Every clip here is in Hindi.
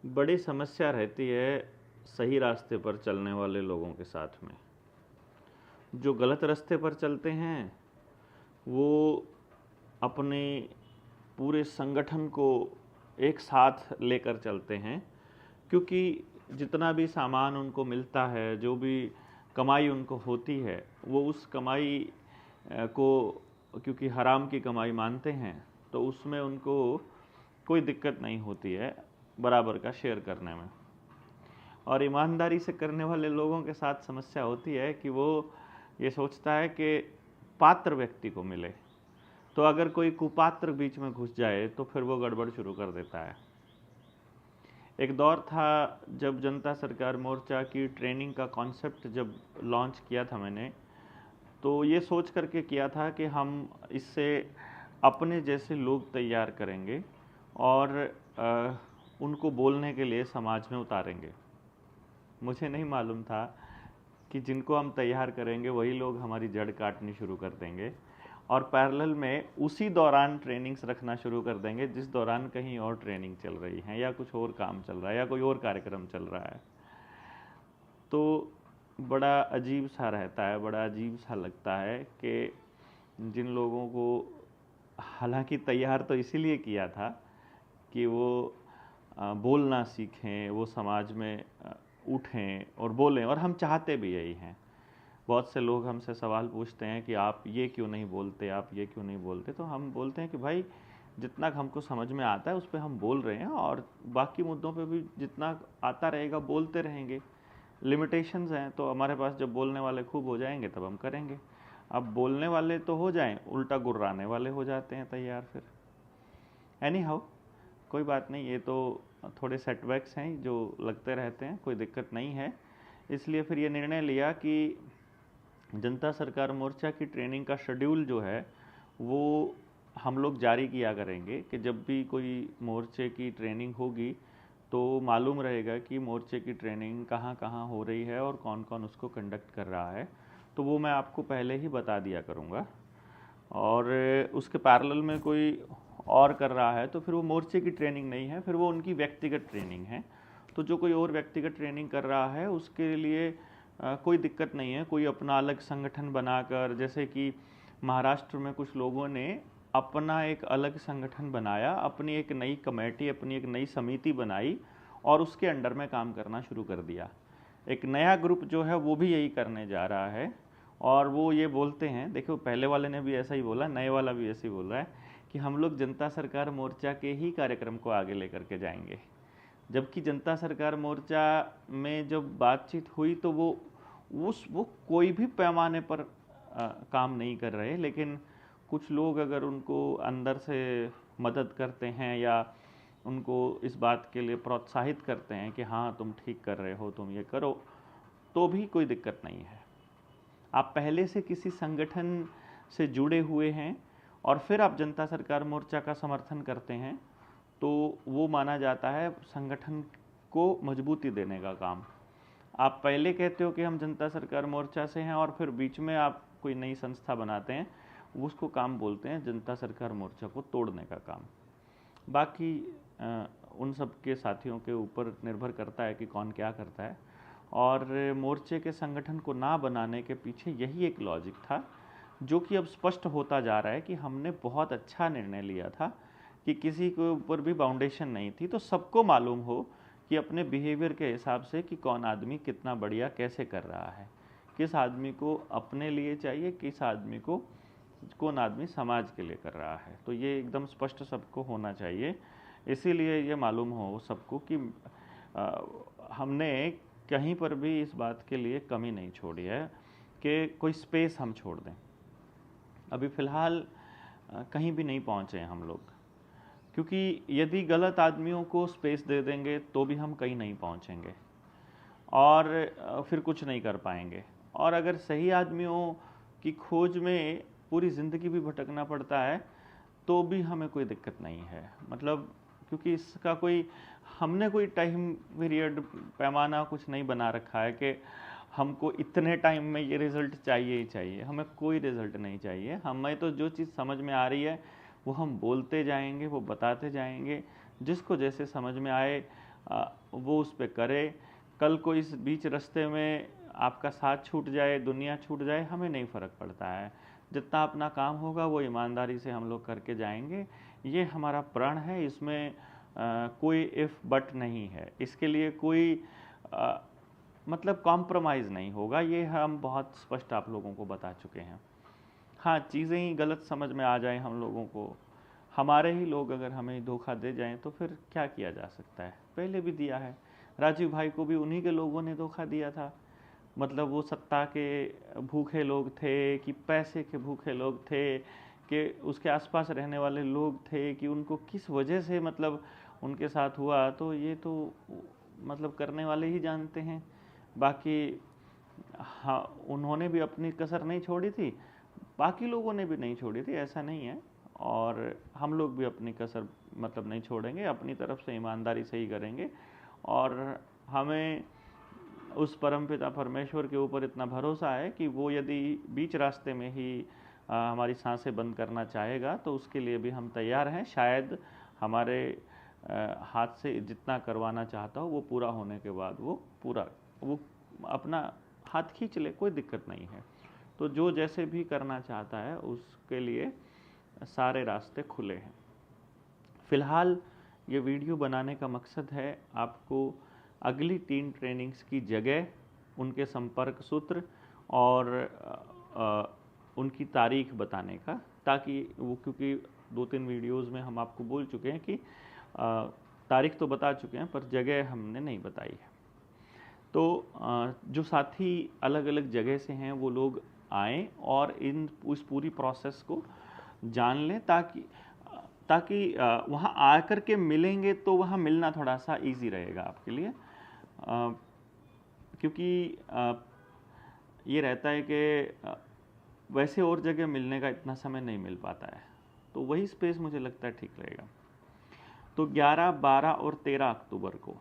बड़ी समस्या रहती है सही रास्ते पर चलने वाले लोगों के साथ में। जो गलत रास्ते पर चलते हैं वो अपने पूरे संगठन को एक साथ लेकर चलते हैं, क्योंकि जितना भी सामान उनको मिलता है, जो भी कमाई उनको होती है, वो उस कमाई को क्योंकि हराम की कमाई मानते हैं, तो उसमें उनको कोई दिक्कत नहीं होती है बराबर का शेयर करने में। और ईमानदारी से करने वाले लोगों के साथ समस्या होती है कि वो ये सोचता है कि पात्र व्यक्ति को मिले, तो अगर कोई कुपात्र बीच में घुस जाए तो फिर वो गड़बड़ शुरू कर देता है। एक दौर था जब जनता सरकार मोर्चा की ट्रेनिंग का कॉन्सेप्ट जब लॉन्च किया था मैंने, तो ये सोच करके किया था कि हम इससे अपने जैसे लोग तैयार करेंगे और उनको बोलने के लिए समाज में उतारेंगे। मुझे नहीं मालूम था कि जिनको हम तैयार करेंगे वही लोग हमारी जड़ काटनी शुरू कर देंगे और पैरेलल में उसी दौरान ट्रेनिंग्स रखना शुरू कर देंगे जिस दौरान कहीं और ट्रेनिंग चल रही है या कुछ और काम चल रहा है या कोई और कार्यक्रम चल रहा है। तो बड़ा अजीब सा रहता है, बड़ा अजीब सा लगता है कि जिन लोगों को हालांकि तैयार तो इसीलिए किया था कि वो बोलना सीखें, वो समाज में उठें और बोलें, और हम चाहते भी यही हैं। बहुत से लोग हमसे सवाल पूछते हैं कि आप ये क्यों नहीं बोलते, आप ये क्यों नहीं बोलते, तो हम बोलते हैं कि भाई जितना हमको समझ में आता है उस पर हम बोल रहे हैं और बाकी मुद्दों पे भी जितना आता रहेगा बोलते रहेंगे। लिमिटेशंस हैं, तो हमारे पास जब बोलने वाले खूब हो जाएंगे तब हम करेंगे। अब बोलने वाले तो हो जाएं, उल्टा गुर्राने वाले हो जाते हैं तैयार फिर। एनी हाउ, कोई बात नहीं, ये तो थोड़े सेटबैक्स हैं जो लगते रहते हैं, कोई दिक्कत नहीं है। इसलिए फिर ये निर्णय लिया कि जनता सरकार मोर्चा की ट्रेनिंग का शेड्यूल जो है वो हम लोग जारी किया करेंगे कि जब भी कोई मोर्चे की ट्रेनिंग होगी तो मालूम रहेगा कि मोर्चे की ट्रेनिंग कहाँ कहाँ हो रही है और कौन कौन उसको कंडक्ट कर रहा है। तो वो मैं आपको पहले ही बता दिया करूँगा, और उसके पैरेलल में कोई और कर रहा है तो फिर वो मोर्चे की ट्रेनिंग नहीं है, फिर वो उनकी व्यक्तिगत ट्रेनिंग है। तो जो कोई और व्यक्तिगत ट्रेनिंग कर रहा है उसके लिए कोई दिक्कत नहीं है। कोई अपना अलग संगठन बनाकर, जैसे कि महाराष्ट्र में कुछ लोगों ने अपना एक अलग संगठन बनाया, अपनी एक नई कमेटी, अपनी एक नई समिति बनाई और उसके अंडर में काम करना शुरू कर दिया। एक नया ग्रुप जो है वो भी यही करने जा रहा है और वो ये बोलते हैं, देखो पहले वाले ने भी ऐसा ही बोला, नए वाला भी ऐसे ही बोल रहा है कि हम लोग जनता सरकार मोर्चा के ही कार्यक्रम को आगे लेकर के जाएंगे। जबकि जनता सरकार मोर्चा में जब बातचीत हुई तो वो कोई भी पैमाने पर काम नहीं कर रहे, लेकिन कुछ लोग अगर उनको अंदर से मदद करते हैं या उनको इस बात के लिए प्रोत्साहित करते हैं कि हाँ तुम ठीक कर रहे हो, तुम ये करो, तो भी कोई दिक्कत नहीं है। आप पहले से किसी संगठन से जुड़े हुए हैं और फिर आप जनता सरकार मोर्चा का समर्थन करते हैं तो वो माना जाता है संगठन को मजबूती देने का काम। आप पहले कहते हो कि हम जनता सरकार मोर्चा से हैं और फिर बीच में आप कोई नई संस्था बनाते हैं, उसको काम बोलते हैं जनता सरकार मोर्चा को तोड़ने का काम। बाकी उन सब के साथियों के ऊपर निर्भर करता है कि कौन क्या करता है। और मोर्चे के संगठन को ना बनाने के पीछे यही एक लॉजिक था जो कि अब स्पष्ट होता जा रहा है कि हमने बहुत अच्छा निर्णय लिया था कि किसी के ऊपर भी बाउंडेशन नहीं थी, तो सबको मालूम हो कि अपने बिहेवियर के हिसाब से कि कौन आदमी कितना बढ़िया कैसे कर रहा है, किस आदमी को अपने लिए चाहिए, किस आदमी को कौन आदमी समाज के लिए कर रहा है। तो ये एकदम स्पष्ट सबको होना चाहिए। इसीलिए ये मालूम हो सबको कि हमने कहीं पर भी इस बात के लिए कमी नहीं छोड़ी है कि कोई स्पेस हम छोड़ दें। अभी फ़िलहाल कहीं भी नहीं पहुँचे हैं हम लोग, क्योंकि यदि गलत आदमियों को स्पेस दे देंगे तो भी हम कहीं नहीं पहुँचेंगे और फिर कुछ नहीं कर पाएंगे। और अगर सही आदमियों की खोज में पूरी ज़िंदगी भी भटकना पड़ता है तो भी हमें कोई दिक्कत नहीं है, मतलब क्योंकि इसका कोई हमने कोई टाइम पीरियड पैमाना कुछ नहीं बना रखा है कि हमको इतने टाइम में ये रिज़ल्ट चाहिए ही चाहिए। हमें कोई रिज़ल्ट नहीं चाहिए, हमें तो जो चीज़ समझ में आ रही है वो हम बोलते जाएंगे, वो बताते जाएंगे, जिसको जैसे समझ में आए वो उस पर करे। कल को इस बीच रास्ते में आपका साथ छूट जाए, दुनिया छूट जाए, हमें नहीं फ़र्क पड़ता है। जितना अपना काम होगा वो ईमानदारी से हम लोग करके जाएंगे। ये हमारा प्रण है, इसमें कोई इफ़ बट नहीं है, इसके लिए कोई मतलब कॉम्प्रोमाइज़ नहीं होगा। ये हम बहुत स्पष्ट आप लोगों को बता चुके हैं। हाँ, चीज़ें ही गलत समझ में आ जाएं हम लोगों को, हमारे ही लोग अगर हमें धोखा दे जाएं तो फिर क्या किया जा सकता है। पहले भी दिया है, राजीव भाई को भी उन्हीं के लोगों ने धोखा दिया था। मतलब वो सत्ता के भूखे लोग थे कि पैसे के भूखे लोग थे कि उसके आसपास रहने वाले लोग थे कि उनको किस वजह से मतलब उनके साथ हुआ, तो ये तो मतलब करने वाले ही जानते हैं। बाकी हाँ, उन्होंने भी अपनी कसर नहीं छोड़ी थी, बाकी लोगों ने भी नहीं छोड़ी थी, ऐसा नहीं है। और हम लोग भी अपनी कसर मतलब नहीं छोड़ेंगे, अपनी तरफ से ईमानदारी से ही करेंगे। और हमें उस परमपिता परमेश्वर के ऊपर इतना भरोसा है कि वो यदि बीच रास्ते में ही हमारी सांसें बंद करना चाहेगा तो उसके लिए भी हम तैयार हैं। शायद हमारे हाथ से जितना करवाना चाहता हो वो पूरा होने के बाद वो अपना हाथ खींच ले, कोई दिक्कत नहीं है। तो जो जैसे भी करना चाहता है उसके लिए सारे रास्ते खुले हैं। फ़िलहाल ये वीडियो बनाने का मकसद है आपको अगली 3 ट्रेनिंग्स की जगह, उनके संपर्क सूत्र और उनकी तारीख बताने का, ताकि वो, क्योंकि 2-3 वीडियोज़ में हम आपको बोल चुके हैं कि तारीख तो बता चुके हैं पर जगह हमने नहीं बताई है। तो जो साथी अलग अलग जगह से हैं वो लोग आएँ और इस पूरी प्रोसेस को जान लें, ताकि वहाँ आकर के मिलेंगे तो वहाँ मिलना थोड़ा सा इजी रहेगा आपके लिए। क्योंकि ये रहता है कि वैसे और जगह मिलने का इतना समय नहीं मिल पाता है, तो वही स्पेस मुझे लगता है ठीक रहेगा। तो 11, 12 और 13 अक्टूबर को,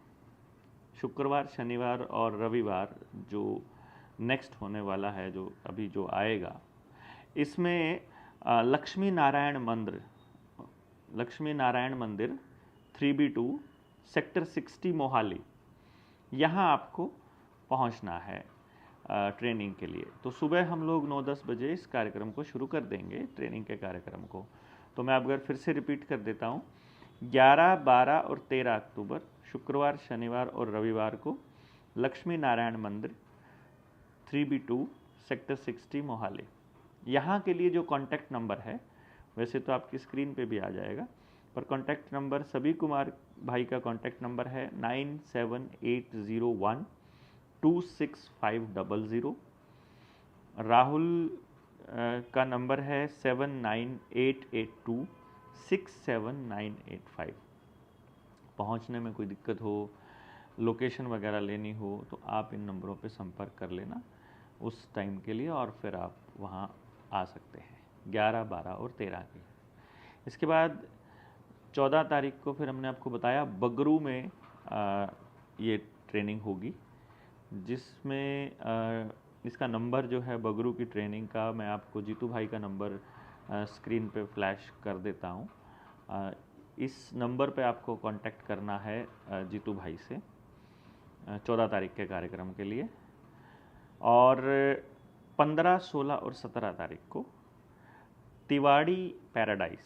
शुक्रवार, शनिवार और रविवार जो नेक्स्ट होने वाला है, जो अभी जो आएगा, इसमें लक्ष्मी नारायण मंदिर 3B2 सेक्टर 60 मोहाली, यहाँ आपको पहुँचना है ट्रेनिंग के लिए। तो सुबह हम लोग 9-10 बजे इस कार्यक्रम को शुरू कर देंगे, ट्रेनिंग के कार्यक्रम को। तो मैं अब अगर फिर से रिपीट कर देता हूँ, 11, 12 और 13 अक्टूबर, शुक्रवार, शनिवार और रविवार को लक्ष्मी नारायण मंदिर 3B2 सेक्टर 60 मोहाली। यहाँ के लिए जो कॉन्टैक्ट नंबर है, वैसे तो आपकी स्क्रीन पे भी आ जाएगा, पर कॉन्टैक्ट नंबर सभी कुमार भाई का कॉन्टैक्ट नंबर है 9780126500। राहुल का नंबर है 7988267985। पहुँचने में कोई दिक्कत हो, लोकेशन वगैरह लेनी हो, तो आप इन नंबरों पे संपर्क कर लेना उस टाइम के लिए, और फिर आप वहाँ आ सकते हैं 11, 12 और 13 की। इसके बाद 14 तारीख को फिर हमने आपको बताया बगरू में ये ट्रेनिंग होगी, जिसमें इसका नंबर जो है बगरू की ट्रेनिंग का, मैं आपको जीतू भाई का नंबर स्क्रीन पे फ्लैश कर देता हूँ। इस नंबर पे आपको कांटेक्ट करना है जीतू भाई से 14 तारीख के कार्यक्रम के लिए। और 15, 16 और 17 तारीख को तिवाड़ी पैराडाइज,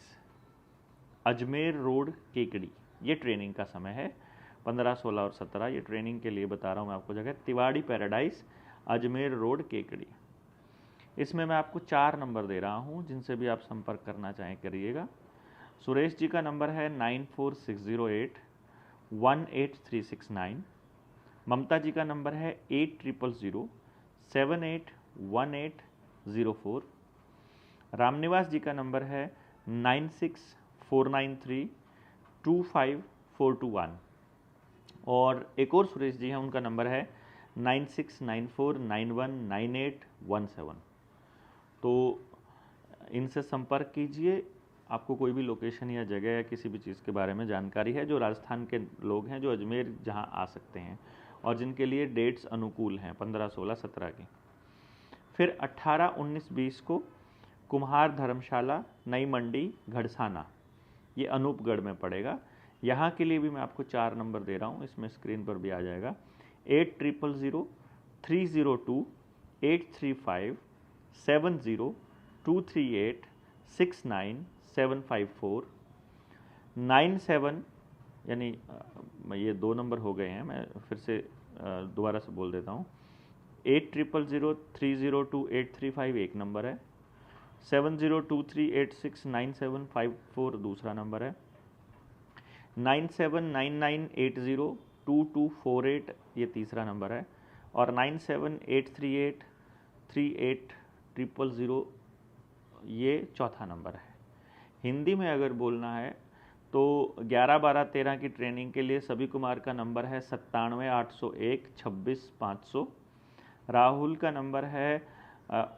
अजमेर रोड, केकड़ी, ये ट्रेनिंग का समय है। 15, 16 और 17 ये ट्रेनिंग के लिए बता रहा हूँ मैं आपको जगह, तिवाड़ी पैराडाइज, अजमेर रोड, केकड़ी। इसमें मैं आपको 4 नंबर दे रहा हूँ, जिनसे भी आप संपर्क करना चाहें करिएगा। सुरेश जी का नंबर है 9460818369। ममता जी का नंबर है 8000781804। रामनिवास जी का नंबर है 9649325421। और एक और सुरेश जी हैं, उनका नंबर है 9694919817। तो इनसे संपर्क कीजिए। आपको कोई भी लोकेशन या जगह या किसी भी चीज़ के बारे में जानकारी है, जो राजस्थान के लोग हैं जो अजमेर जहां आ सकते हैं और जिनके लिए डेट्स अनुकूल हैं 15, 16, 17 की। फिर 18, 19, 20 को कुम्हार धर्मशाला, नई मंडी, घड़साना, ये अनूपगढ़ में पड़ेगा। यहाँ के लिए भी मैं आपको 4 नंबर दे रहा हूँ, इसमें स्क्रीन पर भी आ जाएगा। 8000 302 835 70 238 69 754 97, यानी ये 2 नंबर हो गए हैं, मैं फिर से दोबारा से बोल देता हूँ। 8000 302 835 एक नंबर है, 7023869754 दूसरा नंबर है, 9799802248 ये तीसरा नंबर है, और 9783838000 ये चौथा नंबर है। हिंदी में अगर बोलना है तो 11-12-13 की ट्रेनिंग के लिए सभी कुमार का नंबर है 97-801 26-500। राहुल का नंबर है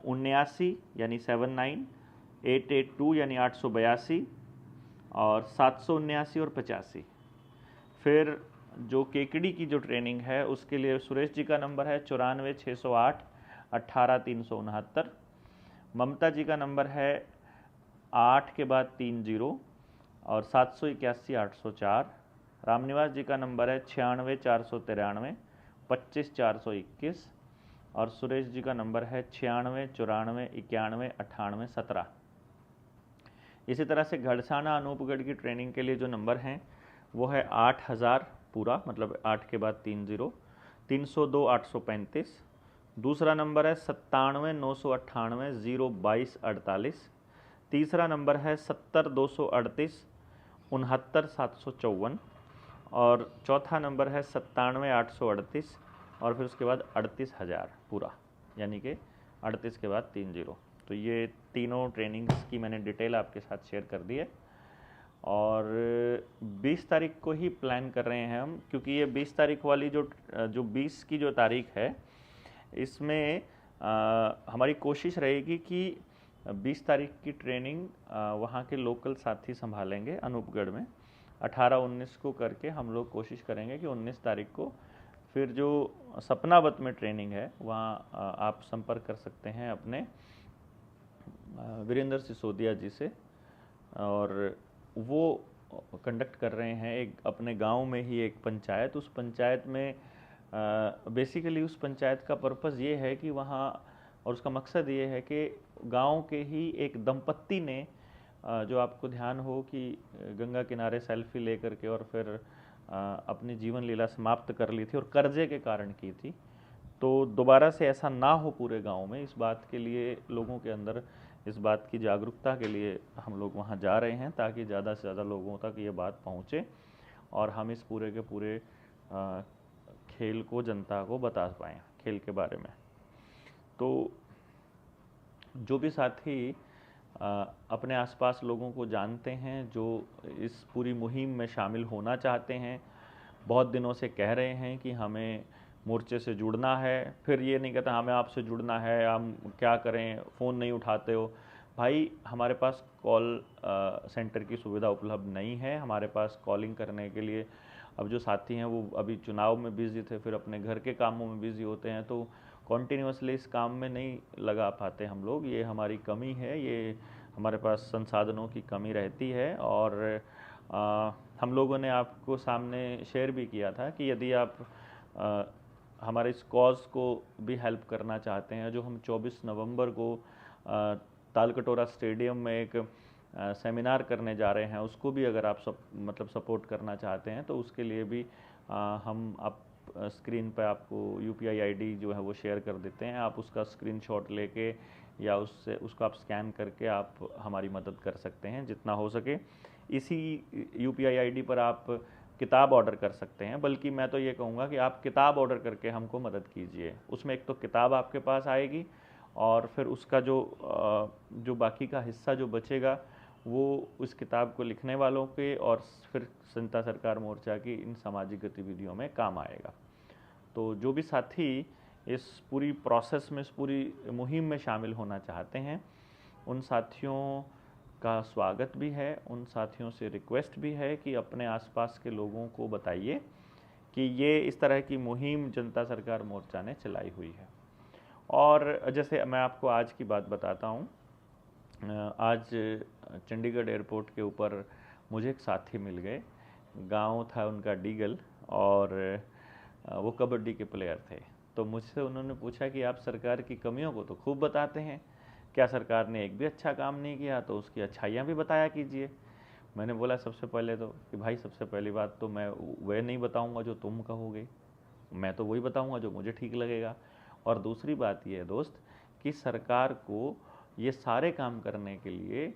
79 यानी 79-882 यानी 882, और 779 और 85। फिर जो केकड़ी की जो ट्रेनिंग है उसके लिए सुरेश जी का नंबर है 94-608 18-369। ममता जी का नंबर है 8 के बाद 30 और 781-804। रामनिवास जी का नंबर है 96-493 25-421, और सुरेश जी का नंबर है 96-94-91-91-98-17। इसी तरह से घड़साना अनूपगढ़ की ट्रेनिंग के लिए जो नंबर हैं वो है 8000 पूरा, मतलब 8 के बाद 30, 302-835। दूसरा नंबर है 97-998-022-48। तीसरा नंबर है 70-238-69-754, और चौथा नंबर है 97-838, और फिर उसके बाद 38,000 पूरा, यानी कि 38 के बाद 30। तो ये तीनों ट्रेनिंग्स की मैंने डिटेल आपके साथ शेयर कर दी है, और 20 तारीख को ही प्लान कर रहे हैं हम, क्योंकि ये 20 तारीख वाली जो 20 की जो तारीख है इसमें हमारी कोशिश रहेगी कि 20 तारीख की ट्रेनिंग वहाँ के लोकल साथी संभालेंगे अनूपगढ़ में। 18-19 को करके हम लोग कोशिश करेंगे कि 19 तारीख को फिर जो सपनावत में ट्रेनिंग है वहाँ आप संपर्क कर सकते हैं अपने वीरेंद्र सिसोदिया जी से, और वो कंडक्ट कर रहे हैं एक अपने गांव में ही एक पंचायत। उस पंचायत में बेसिकली उस पंचायत का पर्पस ये है कि वहाँ, और उसका मकसद ये है कि गांव के ही एक दंपत्ति ने जो आपको ध्यान हो कि गंगा किनारे सेल्फी लेकर के और फिर अपनी जीवन लीला समाप्त कर ली थी और कर्जे के कारण की थी, तो दोबारा से ऐसा ना हो पूरे गांव में, इस बात के लिए लोगों के अंदर इस बात की जागरूकता के लिए हम लोग वहाँ जा रहे हैं, ताकि ज़्यादा से ज़्यादा लोगों तक ये बात पहुँचे और हम इस पूरे के पूरे खेल को जनता को बता पाएँ खेल के बारे में। तो जो भी साथी अपने आसपास लोगों को जानते हैं जो इस पूरी मुहिम में शामिल होना चाहते हैं, बहुत दिनों से कह रहे हैं कि हमें मोर्चे से जुड़ना है, फिर ये नहीं कहता हमें आपसे जुड़ना है, हम क्या करें, फ़ोन नहीं उठाते हो। भाई हमारे पास कॉल सेंटर की सुविधा उपलब्ध नहीं है, हमारे पास कॉलिंग करने के लिए अब जो साथी हैं वो अभी चुनाव में बिज़ी थे, फिर अपने घर के कामों में बिज़ी होते हैं, तो कॉन्टीन्यूसली इस काम में नहीं लगा पाते हम लोग। ये हमारी कमी है, ये हमारे पास संसाधनों की कमी रहती है। और हम लोगों ने आपको सामने शेयर भी किया था कि यदि आप हमारे इस कॉज को भी हेल्प करना चाहते हैं, जो हम 24 नवंबर को तालकटोरा स्टेडियम में एक सेमिनार करने जा रहे हैं, उसको भी अगर आप सपोर्ट करना चाहते हैं तो उसके लिए भी हम आप स्क्रीन पर आपको UPI ID जो है वो शेयर कर देते हैं, आप उसका स्क्रीनशॉट लेके या उसको आप स्कैन करके आप हमारी मदद कर सकते हैं जितना हो सके। इसी UPI ID पर आप किताब ऑर्डर कर सकते हैं, बल्कि मैं तो ये कहूँगा कि आप किताब ऑर्डर करके हमको मदद कीजिए। उसमें एक तो किताब आपके पास आएगी और फिर उसका जो बाकी का हिस्सा जो बचेगा वो उस किताब को लिखने वालों के और फिर जनता सरकार मोर्चा की इन सामाजिक गतिविधियों में काम आएगा। तो जो भी साथी इस पूरी प्रोसेस में, इस पूरी मुहिम में शामिल होना चाहते हैं, उन साथियों का स्वागत भी है, उन साथियों से रिक्वेस्ट भी है कि अपने आसपास के लोगों को बताइए कि ये इस तरह की मुहिम जनता सरकार मोर्चा ने चलाई हुई है। और जैसे मैं आपको आज की बात बताता हूँ, आज चंडीगढ़ एयरपोर्ट के ऊपर मुझे एक साथी मिल गए गांव था उनका डीगल, और वो कबड्डी के प्लेयर थे। तो मुझसे उन्होंने पूछा कि आप सरकार की कमियों को तो खूब बताते हैं, क्या सरकार ने एक भी अच्छा काम नहीं किया, तो उसकी अच्छाइयाँ भी बताया कीजिए। मैंने बोला सबसे पहले तो कि भाई सबसे पहली बात तो मैं वह नहीं बताऊंगा जो तुम कहोगे, मैं तो वही बताऊंगा जो मुझे ठीक लगेगा। और दूसरी बात यह है दोस्त कि सरकार को ये सारे काम करने के लिए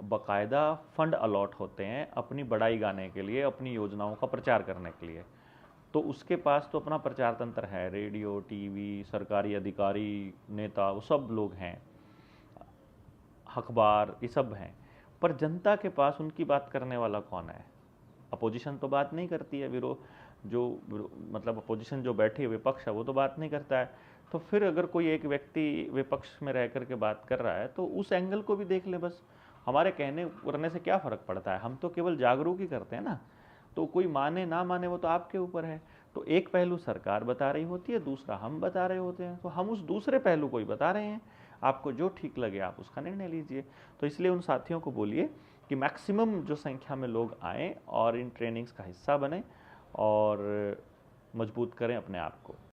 बाकायदा फंड अलॉट होते हैं अपनी बड़ाई गाने के लिए, अपनी योजनाओं का प्रचार करने के लिए। तो उसके पास तो अपना प्रचार तंत्र है, रेडियो, टीवी, सरकारी अधिकारी, नेता, वो सब लोग हैं, अखबार, ये सब हैं। पर जनता के पास उनकी बात करने वाला कौन है? अपोजिशन तो बात नहीं करती है, मतलब अपोजिशन जो बैठे हुए पक्ष है वो तो बात नहीं करता है। तो फिर अगर कोई एक व्यक्ति विपक्ष में रह करके बात कर रहा है तो उस एंगल को भी देख ले बस। हमारे कहने करने से क्या फ़र्क पड़ता है, हम तो केवल जागरूक ही करते हैं ना। तो कोई माने ना माने वो तो आपके ऊपर है। तो एक पहलू सरकार बता रही होती है, दूसरा हम बता रहे होते हैं, तो हम उस दूसरे पहलू को ही बता रहे हैं। आपको जो ठीक लगे आप उसका निर्णय लीजिए। तो इसलिए उन साथियों को बोलिए कि मैक्सिमम जो संख्या में लोग आएँ और इन ट्रेनिंग्स का हिस्सा बने और मजबूत करें अपने आप को।